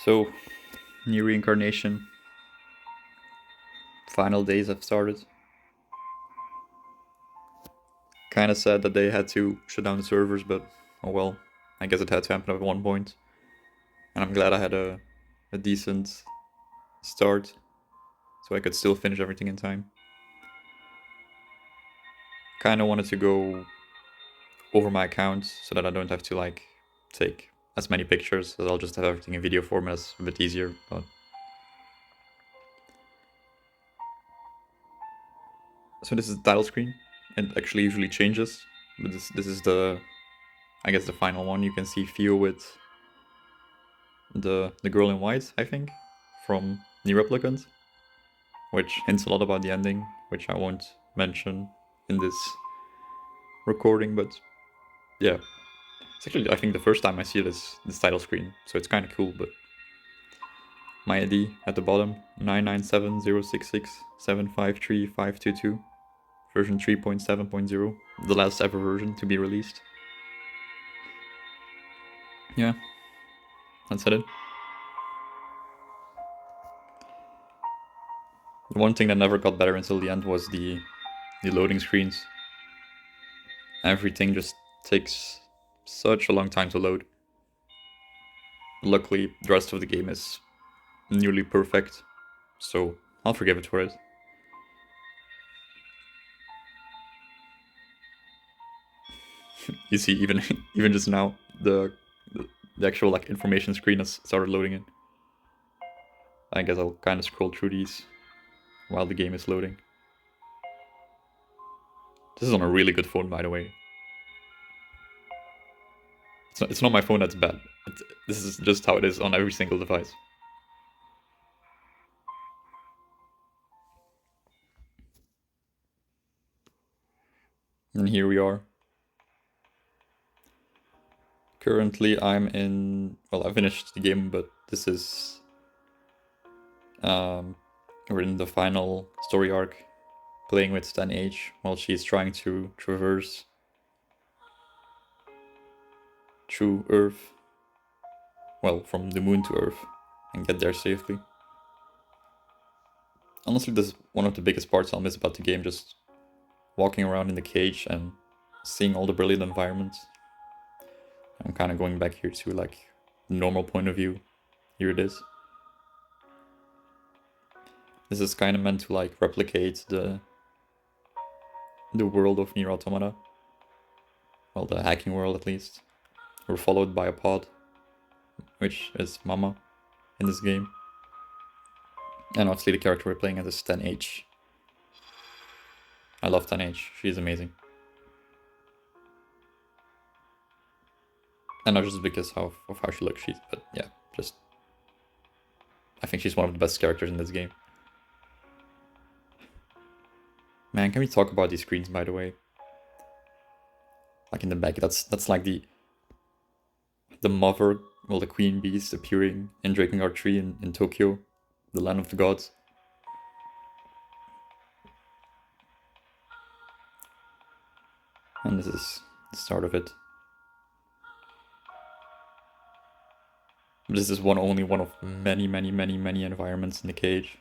So, new Reincarnation. Final days have started. Kinda sad that they had to shut down the servers, but oh well. I guess it had to happen at one point. And I'm glad I had a decent start, so I could still finish everything in time. Kinda wanted to go over my account so that I don't have to take as many pictures, so I'll just have everything in video format. It's a bit easier, but so this is the title screen. It actually usually changes, but this is the, I guess, the final one. You can see Theo with the girl in white, I think, from NieR Replicant, which hints a lot about the ending, which I won't mention in this recording, but yeah. It's actually, I think, the first time I see this title screen, so it's kind of cool, but my ID at the bottom, 9970667535522, version 3.7.0, the last ever version to be released. Yeah, that's it. The one thing that never got better until the end was the loading screens. Everything just takes such a long time to load. Luckily, the rest of the game is nearly perfect, so I'll forgive it for it. You see, even even just now, the actual information screen has started loading in. I guess I'll kind of scroll through these while the game is loading. This is on a really good phone, by the way. It's not my phone that's bad. This is just how it is on every single device. And here we are. Currently, I'm in. Well, I finished the game, but this is. We're in the final story arc, playing with Stan H while she's trying to traverse through Earth. Well, from the moon to Earth, and get there safely. Honestly, this is one of the biggest parts I'll miss about the game, just walking around in the cage and seeing all the brilliant environments. I'm kind of going back here to the normal point of view. Here it is. This is kind of meant to replicate the world of NieR Automata. Well, the hacking world at least. We're followed by a pod, which is Mama in this game. And obviously the character we're playing as is 10H. I love 10H, she's amazing. And not just because of how she looks, but yeah, just... I think she's one of the best characters in this game. Man, can we talk about these screens, by the way? Like in the back, that's like the mother, well, the queen beast appearing in Drakengard 3 in Tokyo, the land of the gods. And this is the start of it. This is only one of many, many, many, many environments in the cage.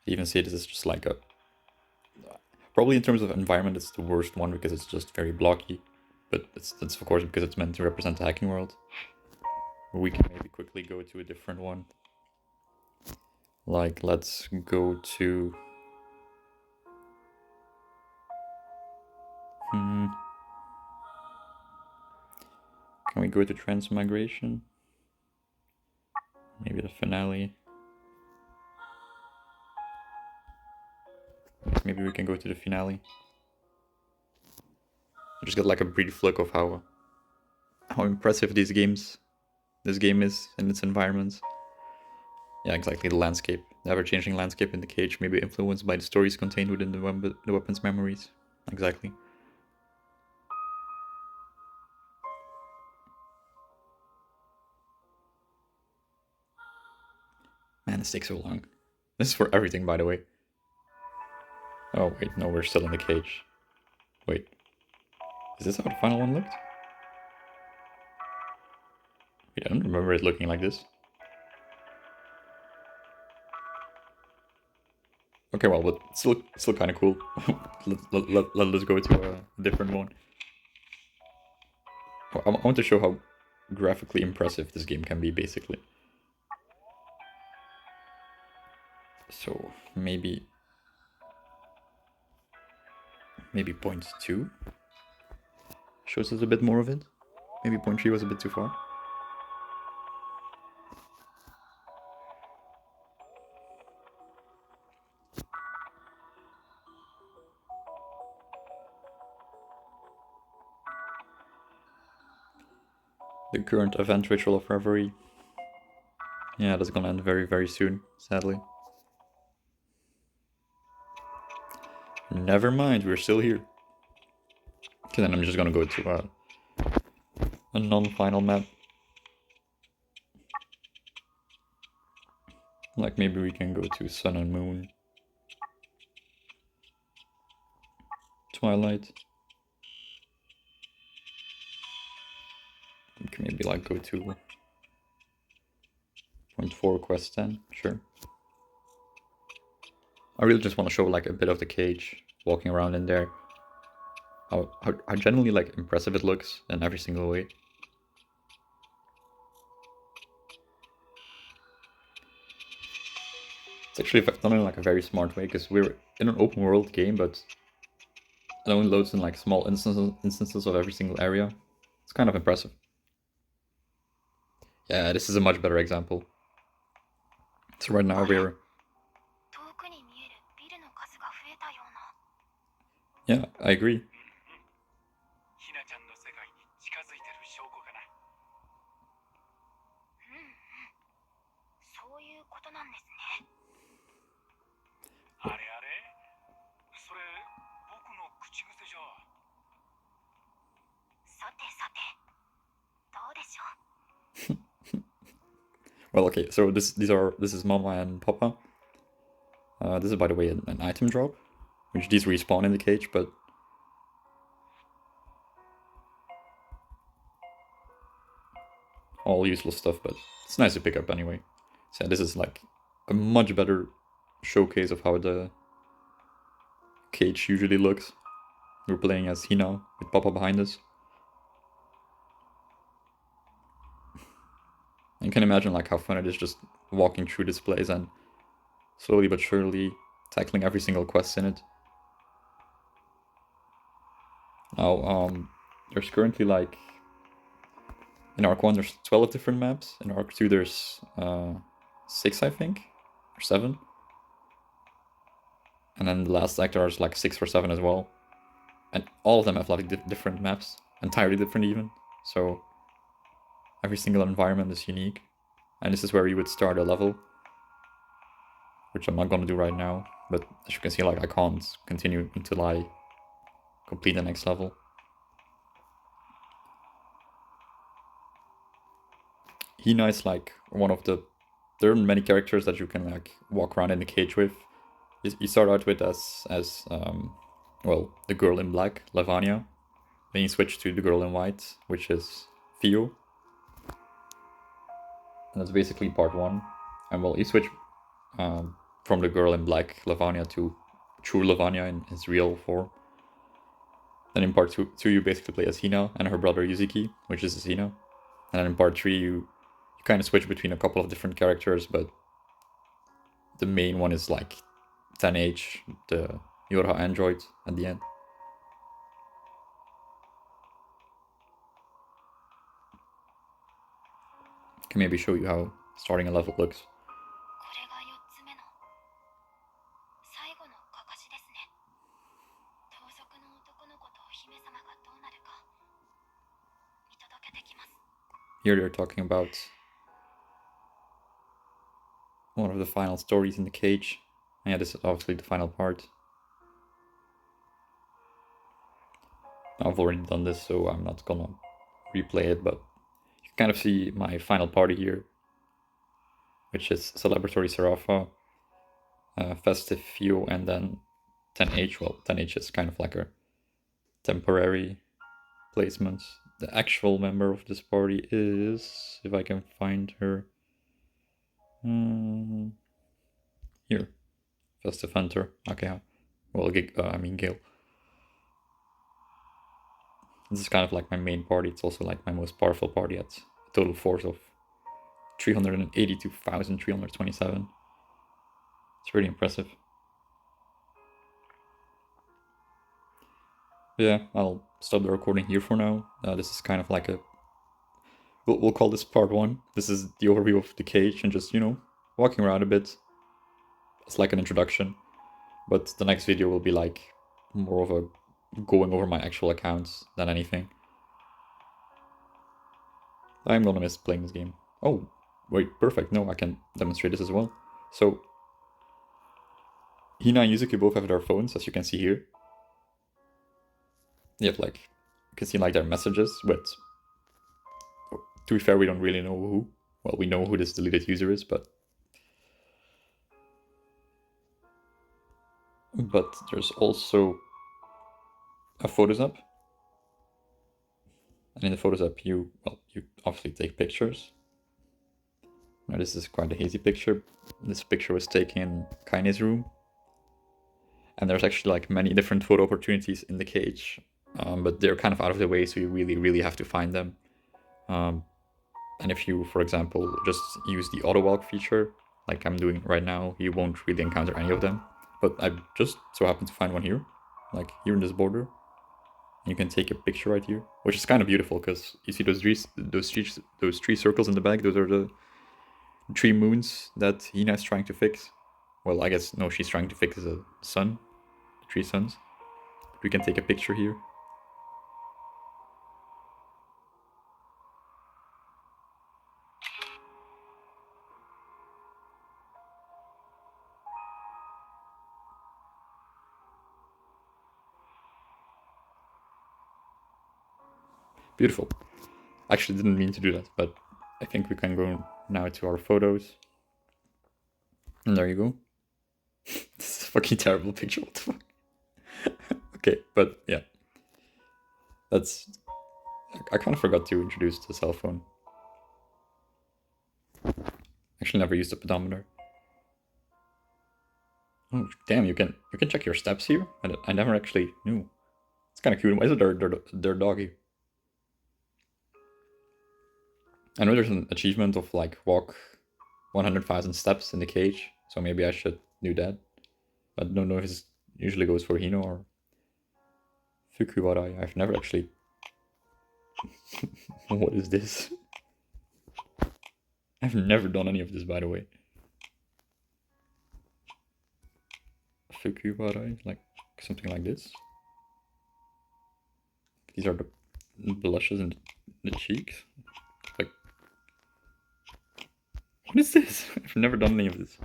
I even say this is just like a... Probably in terms of environment, it's the worst one because it's just very blocky. But that's of course because it's meant to represent the hacking world. We can maybe quickly go to a different one. Like, let's go to... Can we go to transmigration? Maybe the finale. Maybe we can go to the finale. I just got like a brief look of how impressive this game is in its environments. Yeah, exactly, the landscape. The ever-changing landscape in the cage may be influenced by the stories contained within the weapon's memories. Exactly. Man, this takes so long. This is for everything, by the way. Oh, wait, no, we're still in the cage. Wait. Is this how the final one looked? Wait, I don't remember it looking like this. Okay, well, but still kind of cool. Let's go to a different one. I want to show how graphically impressive this game can be, basically. So maybe 0.2 shows us a bit more of it. Maybe 0.3 was a bit too far. The current event ritual of reverie. Yeah, that's gonna end very, very soon, sadly. Never mind, we're still here. Okay, then I'm just gonna go to a non-final map. Like maybe we can go to Sun and Moon. Twilight. We can maybe like go to 0.4 quest 10, sure. I really just want to show like a bit of the cage, walking around in there. How generally like impressive it looks in every single way. It's actually done in like a very smart way because we're in an open world game, but it only loads in like small instances of every single area. It's kind of impressive. Yeah, this is a much better example. So right now we're... Yeah, I agree. Well, okay, so this is Mama and Papa. This is, by the way, an item drop, which these respawn in the cage, but all useless stuff, but it's nice to pick up anyway. So yeah, this is like a much better showcase of how the cage usually looks. We're playing as Hina with Papa behind us. You can imagine like how fun it is just walking through this place and slowly but surely tackling every single quest in it. Now, there's currently like in Arc 1 there's 12 different maps. In Arc 2 there's 6, I think, or 7. And then the last act there's like 6 or 7 as well. And all of them have like different maps, entirely different even. So every single environment is unique. And this is where you would start a level, which I'm not gonna do right now. But as you can see, like I can't continue until I complete the next level. Hina is like one of the... There are many characters that you can like walk around in the cage with. You start out with as well, the girl in black, Lavania. Then you switch to the girl in white, which is Theo. And that's basically part 1. And well, you switch from the girl in black, Lavania, to true Lavania in his real form. Then in part 2 you basically play as Hina and her brother Yuzuki, which is Hina. And then in part 3 you kind of switch between a couple of different characters, but the main one is like 10H, the Yorha android at the end. I can maybe show you how starting a level looks. Here they're talking about one of the final stories in the cage. And yeah, this is obviously the final part. I've already done this, so I'm not gonna replay it, but you can kind of see my final party here, which is Celebratory Serafa, Festive Few, and then 10H. Well, 10H is kind of like a temporary placement. The actual member of this party is, if I can find her, here. Festive Hunter. Okay. Well, I mean Gale. This is kind of like my main party. It's also like my most powerful party at a total force of 382,327. It's pretty impressive. Yeah, I'll stop the recording here for now. This is kind of like a... We'll call this part 1. This is the overview of the cage and just, walking around a bit. It's like an introduction. But the next video will be like more of a going over my actual accounts than anything. I'm gonna miss playing this game. Oh, wait, perfect. No, I can demonstrate this as well. So, Hina and Yuzuki both have their phones, as you can see here. You have like, you can see like their messages, but to be fair, we don't really know who. Well, we know who this deleted user is, but there's also a Photos app. And in the Photos app, you obviously take pictures. Now this is quite a hazy picture. This picture was taken in Kaine's room. And there's actually like many different photo opportunities in the cage, but they're kind of out of the way, so you really, really have to find them. And if you, for example, just use the auto walk feature, like I'm doing right now, you won't really encounter any of them. But I just so happened to find one here, like here in this border. You can take a picture right here, which is kind of beautiful because you see those three circles in the back. Those are the 3 moons that Hina is trying to fix. Well, I guess no, she's trying to fix the sun, the 3 suns. But we can take a picture here. Beautiful. Actually, didn't mean to do that, but I think we can go now to our photos. And there you go. This is a fucking terrible picture. What the fuck? Okay, but yeah. That's... I kind of forgot to introduce the cell phone. Actually never used a pedometer. Oh, damn, you can check your steps here? I never actually knew. It's kind of cute. Why is it their doggy? I know there's an achievement of like walk 100,000 steps in the cage, so maybe I should do that. I don't know if it usually goes for Hino or Fukuwarai. I've never actually... What is this? I've never done any of this, by the way. Fukuwarai, like something like this. These are the blushes in the cheeks. Like, what is this? I've never done any of this.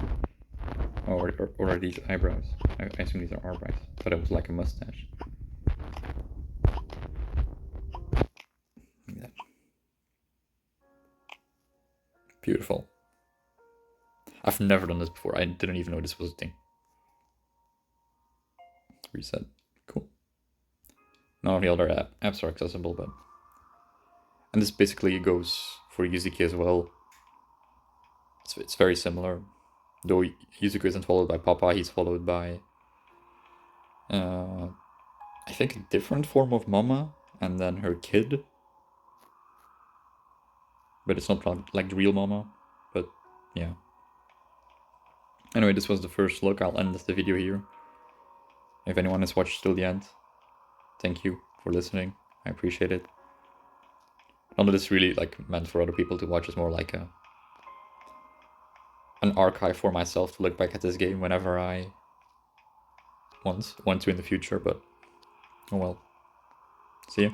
Oh, or are these eyebrows? I assume these are eyebrows. I thought it was like a mustache. Yeah. Beautiful. I've never done this before. I didn't even know this was a thing. Reset. Cool. None of the other apps are accessible, but... And this basically goes for Yuzuki as well. It's very similar. Though Yuzuki isn't followed by Papa, he's followed by... I think a different form of Mama, and then her kid. But it's not like the real Mama, but yeah. Anyway, this was the first look. I'll end the video here. If anyone has watched till the end, thank you for listening. I appreciate it. Not that it's really like meant for other people to watch. It's more like an archive for myself to look back at this game whenever I want to in the future. But oh well. See ya.